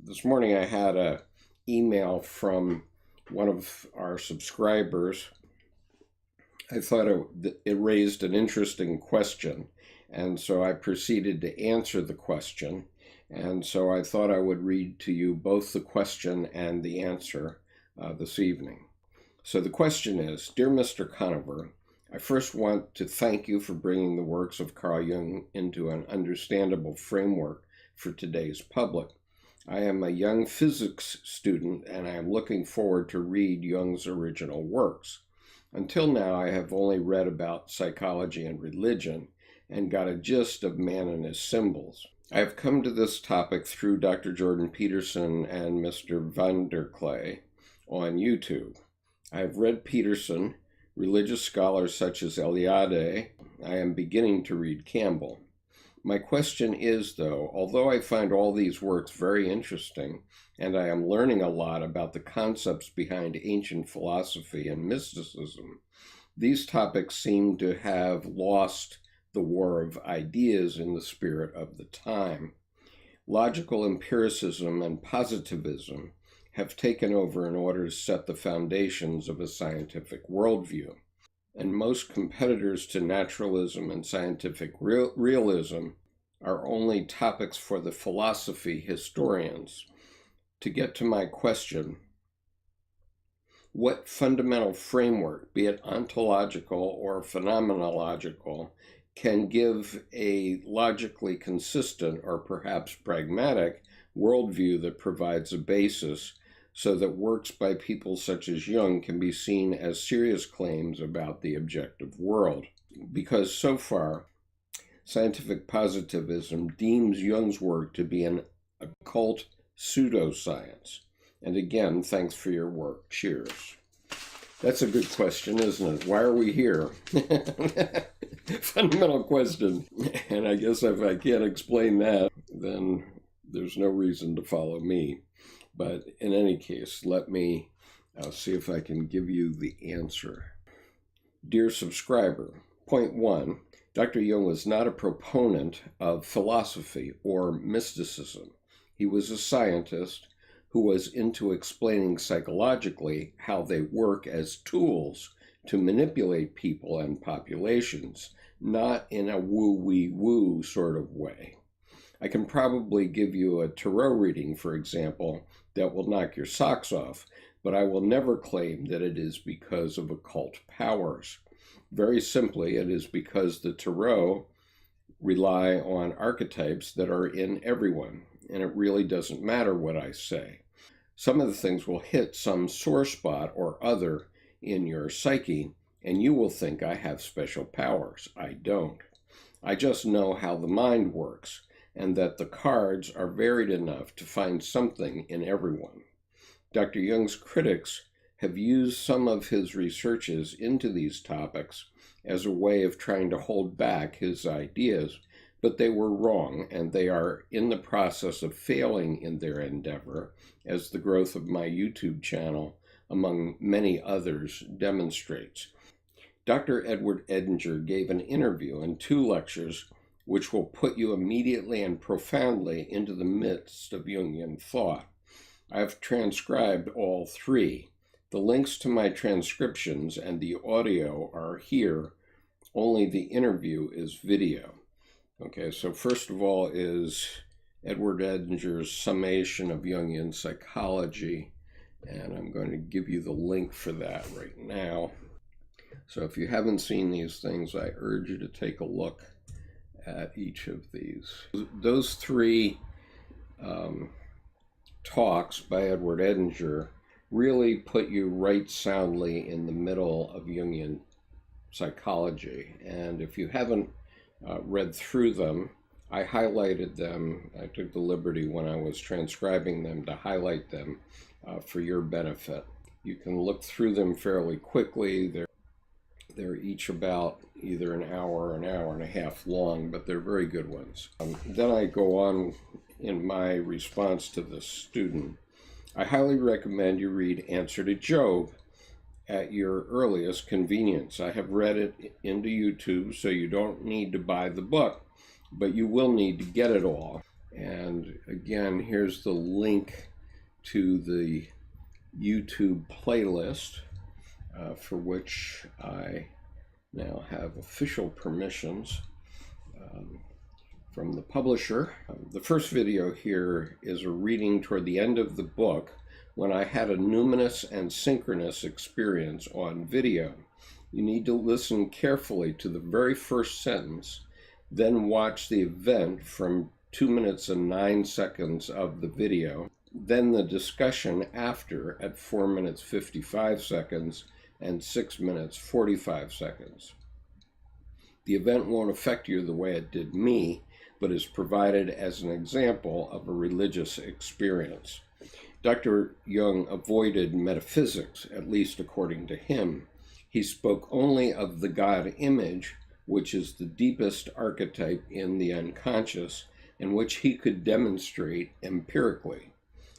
This morning I had an email from one of our subscribers. I thought it raised an interesting question, and so I proceeded to answer the question. And so I thought I would read to you both the question and the answer this evening. So the question is, Dear Mr. Conover, I first want to thank you for bringing the works of Carl Jung into an understandable framework for today's public. I am a young physics student, and I am looking forward to read Jung's original works. Until now, I have only read about psychology and religion and got a gist of man and his symbols. I have come to this topic through Dr. Jordan Peterson and Mr. VanderKlay on YouTube. I have read Peterson, religious scholars such as Eliade. I am beginning to read Campbell. My question is, though, although I find all these works very interesting, and I am learning a lot about the concepts behind ancient philosophy and mysticism, these topics seem to have lost the war of ideas in the spirit of the time. Logical empiricism and positivism have taken over in order to set the foundations of a scientific worldview. And most competitors to naturalism and scientific realism are only topics for the philosophy historians. To get to my question, what fundamental framework, be it ontological or phenomenological, can give a logically consistent or perhaps pragmatic worldview that provides a basis so that works by people such as Jung can be seen as serious claims about the objective world? Because so far, scientific positivism deems Jung's work to be an occult pseudoscience. And again, thanks for your work. Cheers. That's a good question, isn't it? Why are we here? Fundamental question. And I guess if I can't explain that, then there's no reason to follow me. But in any case, let me see if I can give you the answer. Dear subscriber, point 1, Dr. Jung was not a proponent of philosophy or mysticism. He was a scientist who was into explaining psychologically how they work as tools to manipulate people and populations, not in a woo-wee-woo sort of way. I can probably give you a tarot reading, for example, that will knock your socks off, but I will never claim that it is because of occult powers. Very simply, it is because the tarot rely on archetypes that are in everyone, and it really doesn't matter what I say. Some of the things will hit some sore spot or other in your psyche, and you will think I have special powers. I don't. I just know how the mind works, and that the cards are varied enough to find something in everyone. Dr. Jung's critics have used some of his researches into these topics as a way of trying to hold back his ideas, but they were wrong, and they are in the process of failing in their endeavor, as the growth of my YouTube channel, among many others, demonstrates. Dr. Edward Edinger gave an interview and 2 lectures which will put you immediately and profoundly into the midst of Jungian thought. I've transcribed all 3. The links to my transcriptions and the audio are here, only the interview is video. Okay, so first of all is Edward Edinger's summation of Jungian psychology, and I'm going to give you the link for that right now. So if you haven't seen these things, I urge you to take a look at each of these. Those 3 talks by Edward Edinger really put you right soundly in the middle of Jungian psychology. And if you haven't read through them, I highlighted them. I took the liberty when I was transcribing them to highlight them for your benefit. You can look through them fairly quickly. They're each about either an hour and a half long, but they're very good ones. Then I go on in my response to the student. I highly recommend you read Answer to Job at your earliest convenience. I have read it into YouTube, so you don't need to buy the book, but you will need to get it all. And again, here's the link to the YouTube playlist for which I now have official permissions from the publisher. The first video here is a reading toward the end of the book when I had a numinous and synchronous experience on video. You need to listen carefully to the very first sentence, then watch the event from 2 minutes and 9 seconds of the video, then the discussion after at 4 minutes 55 seconds and 6 minutes 45 seconds. The event won't affect you the way it did me, but is provided as an example of a religious experience. Dr. Jung avoided metaphysics, at least according to him. He spoke only of the God image, which is the deepest archetype in the unconscious, and which he could demonstrate empirically.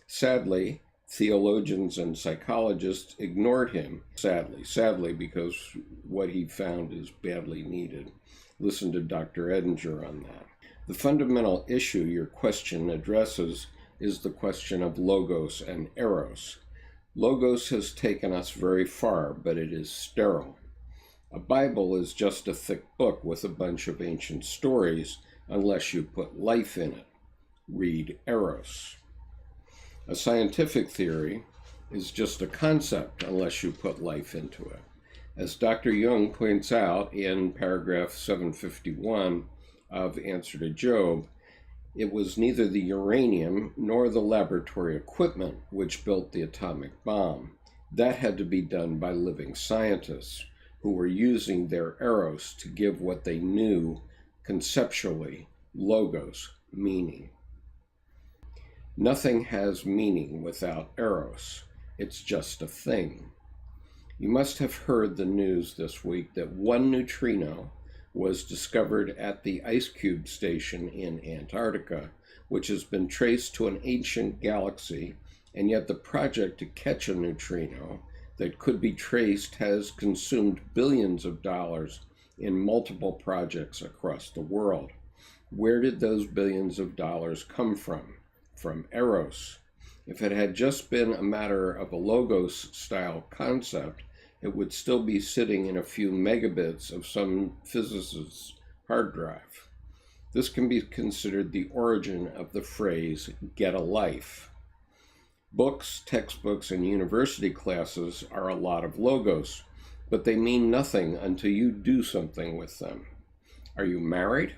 Sadly, theologians and psychologists ignored him, sadly, because what he found is badly needed. Listen to Dr. Edinger on that. The fundamental issue your question addresses is the question of logos and eros. Logos has taken us very far, but it is sterile. A Bible is just a thick book with a bunch of ancient stories, unless you put life in it. Read eros. A scientific theory is just a concept unless you put life into it. As Dr. Jung points out in paragraph 751 of Answer to Job, it was neither the uranium nor the laboratory equipment which built the atomic bomb. That had to be done by living scientists who were using their eros to give what they knew conceptually, logos, meaning. Nothing has meaning without eros. It's just a thing. You must have heard the news this week that one neutrino was discovered at the Ice Cube Station in Antarctica, which has been traced to an ancient galaxy, and yet the project to catch a neutrino that could be traced has consumed billions of dollars in multiple projects across the world. Where did those billions of dollars come from? From eros. If it had just been a matter of a logos-style concept, it would still be sitting in a few megabits of some physicist's hard drive. This can be considered the origin of the phrase, get a life. Books, textbooks, and university classes are a lot of logos, but they mean nothing until you do something with them. Are you married?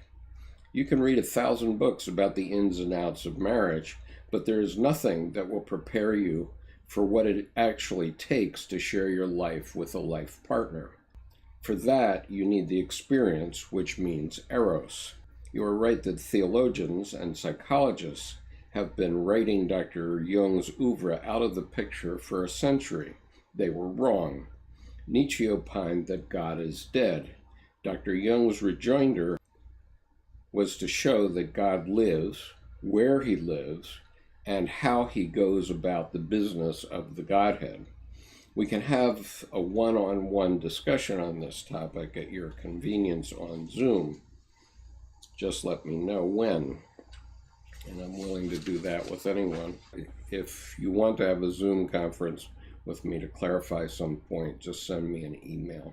You can read 1,000 books about the ins and outs of marriage, but there is nothing that will prepare you for what it actually takes to share your life with a life partner. For that, you need the experience, which means eros. You are right that theologians and psychologists have been writing Dr. Jung's oeuvre out of the picture for a century. They were wrong. Nietzsche opined that God is dead. Dr. Jung's rejoinder was to show that God lives, where he lives, and how he goes about the business of the Godhead. We can have a one-on-one discussion on this topic at your convenience on Zoom. Just let me know when, and I'm willing to do that with anyone. If you want to have a Zoom conference with me to clarify some point, just send me an email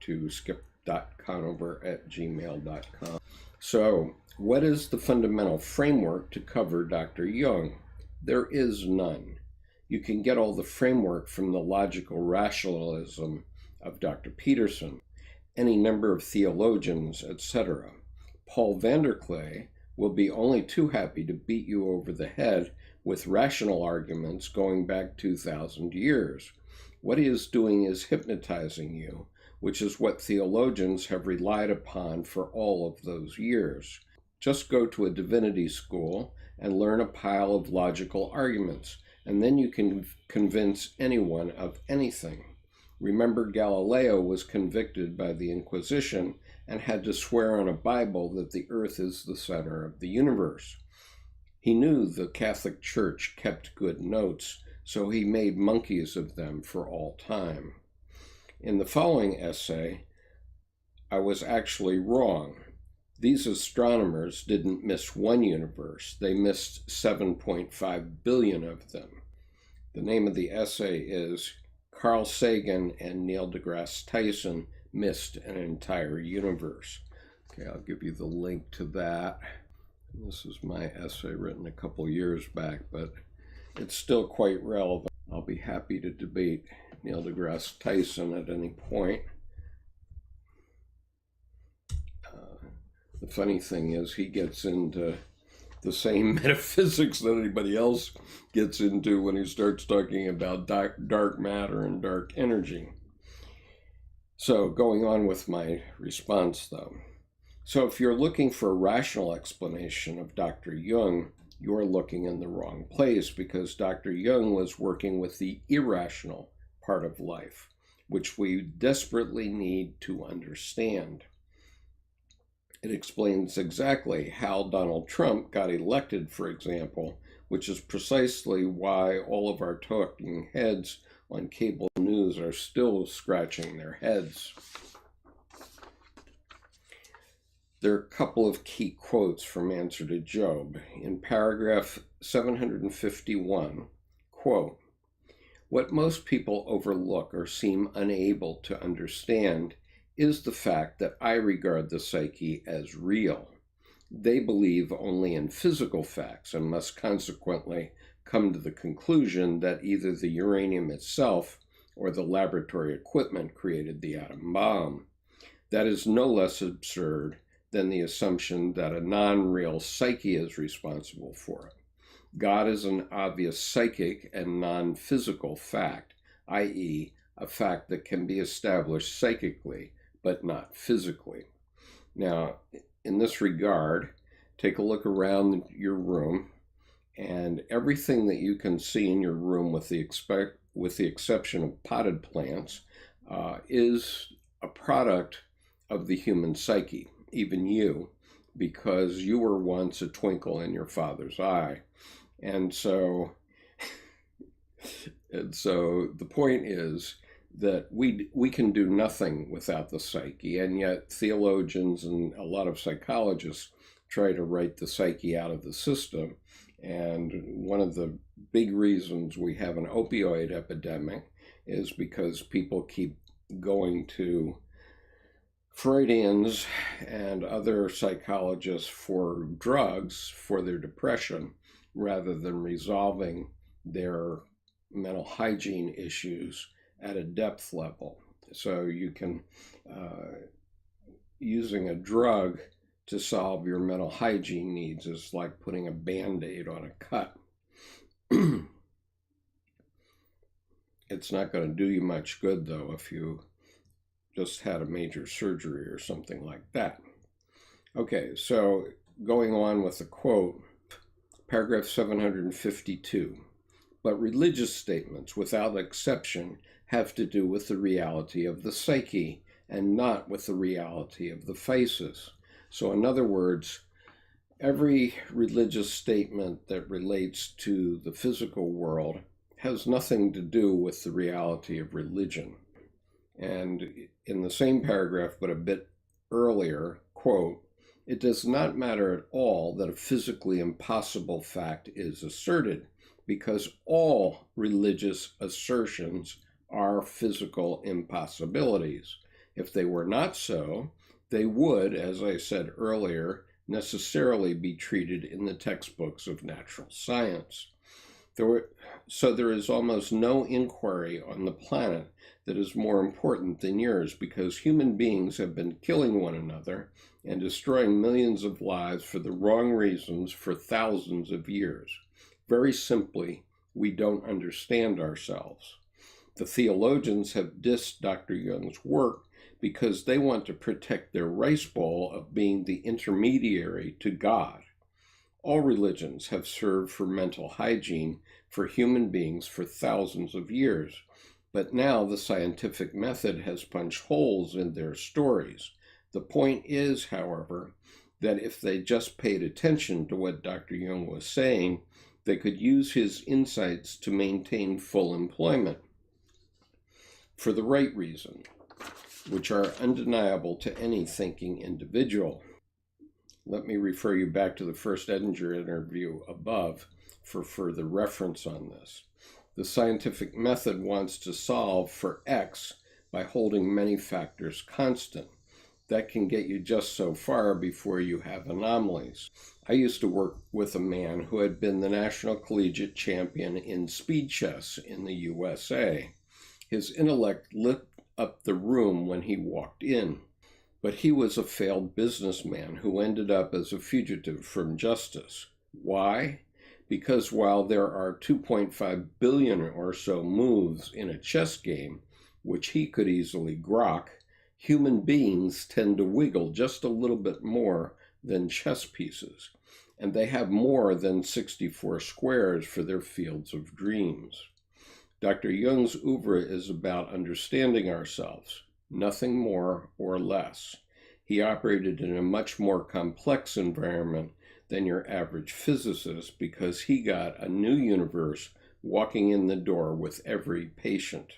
to skip.conover@gmail.com. So, what is the fundamental framework to cover Dr. Jung? There is none. You can get all the framework from the logical rationalism of Dr. Peterson, any number of theologians, etc. Paul VanderKlay will be only too happy to beat you over the head with rational arguments going back 2,000 years. What he is doing is hypnotizing you, which is what theologians have relied upon for all of those years. Just go to a divinity school and learn a pile of logical arguments, and then you can convince anyone of anything. Remember, Galileo was convicted by the Inquisition and had to swear on a Bible that the earth is the center of the universe. He knew the Catholic Church kept good notes, so he made monkeys of them for all time. In the following essay, I was actually wrong. These astronomers didn't miss one universe, they missed 7.5 billion of them. The name of the essay is Carl Sagan and Neil deGrasse Tyson Missed an Entire Universe. Okay, I'll give you the link to that. This is my essay written a couple years back, but it's still quite relevant. I'll be happy to debate Neil deGrasse Tyson at any point. The funny thing is he gets into the same metaphysics that anybody else gets into when he starts talking about dark matter and dark energy. So going on with my response though. So if you're looking for a rational explanation of Dr. Jung, you're looking in the wrong place, because Dr. Jung was working with the irrational part of life, which we desperately need to understand. It explains exactly how Donald Trump got elected, for example, which is precisely why all of our talking heads on cable news are still scratching their heads. There are a couple of key quotes from Answer to Job. In paragraph 751, quote, "What most people overlook or seem unable to understand is the fact that I regard the psyche as real. They believe only in physical facts and must consequently come to the conclusion that either the uranium itself or the laboratory equipment created the atom bomb. That is no less absurd than the assumption that a non-real psyche is responsible for it. God is an obvious psychic and non-physical fact, i.e., a fact that can be established psychically, but not physically." Now, in this regard, take a look around your room, and everything that you can see in your room, with the exception of potted plants, is a product of the human psyche, even you, because you were once a twinkle in your father's eye. And so the point is that we can do nothing without the psyche, and yet theologians and a lot of psychologists try to write the psyche out of the system. And one of the big reasons we have an opioid epidemic is because people keep going to Freudians and other psychologists for drugs for their depression, rather than resolving their mental hygiene issues at a depth level. So you can, using a drug to solve your mental hygiene needs is like putting a Band-Aid on a cut. It's not going to do you much good, though, if you just had a major surgery or something like that. Okay, so going on with the quote, paragraph 752. "But religious statements, without exception, have to do with the reality of the psyche and not with the reality of the physis." So in other words, every religious statement that relates to the physical world has nothing to do with the reality of religion. And in the same paragraph, but a bit earlier, quote, "It does not matter at all that a physically impossible fact is asserted, because all religious assertions are physical impossibilities. If they were not so, they would, as I said earlier, necessarily be treated in the textbooks of natural science. So there is almost no inquiry on the planet that is more important than yours, because human beings have been killing one another and destroying millions of lives for the wrong reasons for thousands of years. Very simply, we don't understand ourselves. The theologians have dissed Dr. Jung's work because they want to protect their rice bowl of being the intermediary to God. All religions have served for mental hygiene for human beings for thousands of years, but now the scientific method has punched holes in their stories. The point is, however, that if they just paid attention to what Dr. Jung was saying, they could use his insights to maintain full employment for the right reason, which are undeniable to any thinking individual. Let me refer you back to the first Edinger interview above for further reference on this. The scientific method wants to solve for X by holding many factors constant. That can get you just so far before you have anomalies. I used to work with a man who had been the national collegiate champion in speed chess in the USA. His intellect lit up the room when he walked in, but he was a failed businessman who ended up as a fugitive from justice. Why? Because while there are 2.5 billion or so moves in a chess game, which he could easily grok, human beings tend to wiggle just a little bit more than chess pieces, and they have more than 64 squares for their fields of dreams. Dr. Jung's oeuvre is about understanding ourselves, nothing more or less. He operated in a much more complex environment than your average physicist because he got a new universe walking in the door with every patient.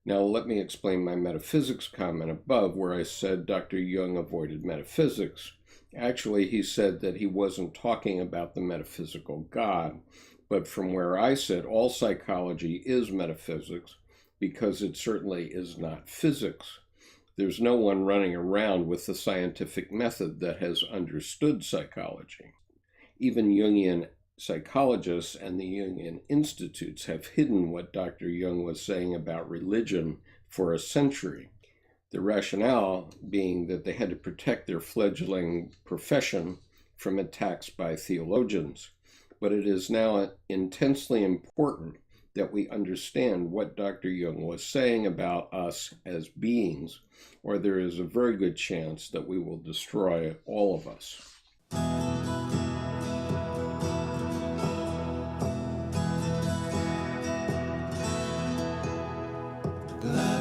Now let me explain my metaphysics comment above where I said Dr. Jung avoided metaphysics. Actually, he said that he wasn't talking about the metaphysical God, but from where I said all psychology is metaphysics because it certainly is not physics. There's no one running around with the scientific method that has understood psychology. Even Jungian psychologists and the Jungian institutes have hidden what Dr. Jung was saying about religion for a century. The rationale being that they had to protect their fledgling profession from attacks by theologians. But it is now intensely important that we understand what Dr. Jung was saying about us as beings, or there is a very good chance that we will destroy all of us. Glad